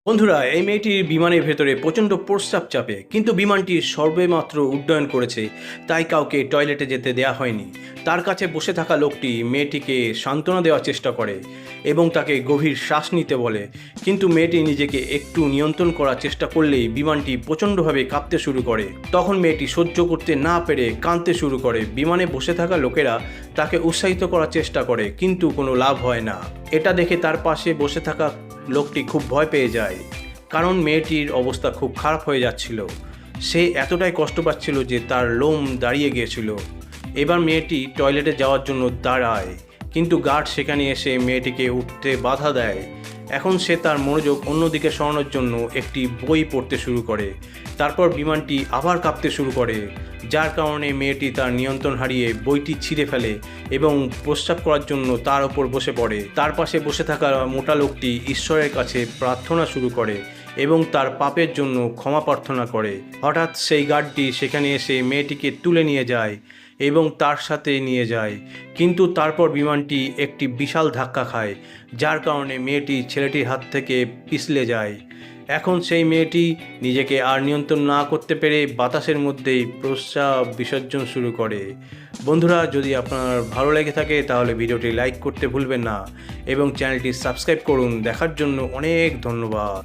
বন্ধুরা, এই মেয়েটির বিমানের ভেতরে প্রচণ্ড প্রস্রাব চাপে, কিন্তু বিমানটি সবেমাত্র উড্ডয়ন করেছে, তাই কাউকে টয়লেটে যেতে দেয়া হয়নি। তার কাছে বসে থাকা লোকটি মেয়েটিকে সান্ত্বনা দেওয়ার চেষ্টা করে এবং তাকে গভীর শ্বাস নিতে বলে, কিন্তু মেয়েটি নিজেকে একটু নিয়ন্ত্রণ করার চেষ্টা করলেই বিমানটি প্রচণ্ডভাবে কাঁপতে শুরু করে। তখন মেয়েটি সহ্য করতে না পেরে কাঁদতে শুরু করে। বিমানে বসে থাকা লোকেরা তাকে উৎসাহিত করার চেষ্টা করে, কিন্তু কোনো লাভ হয় না। এটা দেখে তার পাশে বসে থাকা লোকটি খুব ভয় পেয়ে যায়, কারণ মেয়েটির অবস্থা খুব খারাপ হয়ে যাচ্ছিল। সে এতটাই কষ্ট পাচ্ছিল যে তার লোম দাঁড়িয়ে গিয়েছিল। এবার মেয়েটি টয়লেটে যাওয়ার জন্য দাঁড়ায়, কিন্তু গার্ড সেখানে এসে মেয়েটিকে উঠতে বাধা দেয়। এখন সে তার মনোযোগ অন্যদিকে সরানোর জন্য একটি বই পড়তে শুরু করে। তারপর বিমানটি আবার কাঁপতে শুরু করে, যার কারণে মেয়েটি তার নিয়ন্ত্রণ হারিয়ে বইটি ছিঁড়ে ফেলে এবং প্রস্রাব করার জন্য তার ওপর বসে পড়ে। তার পাশে বসে থাকা মোটা লোকটি ঈশ্বরের কাছে প্রার্থনা শুরু করে এবং তার পাপের জন্য ক্ষমা প্রার্থনা করে। হঠাৎ সেই গার্ডটি সেখানে এসে মেয়েটিকে তুলে নিয়ে যায় এবং তার সাথে নিয়ে যায়, কিন্তু তারপর বিমানটি একটি বিশাল ধাক্কা খায়, যার কারণে মেয়েটি ছেলেটির হাত থেকে পিছলে যায়। এখন সেই মেয়েটি নিজেকে আর নিয়ন্ত্রণ না করতে পেরে বাতাসের মধ্যেই প্রস্রাব বিসর্জন শুরু করে। বন্ধুরা, যদি আপনার ভালো লেগে থাকে তাহলে ভিডিওটি লাইক করতে ভুলবেন না এবং চ্যানেলটি সাবস্ক্রাইব করুন। দেখার জন্য অনেক ধন্যবাদ।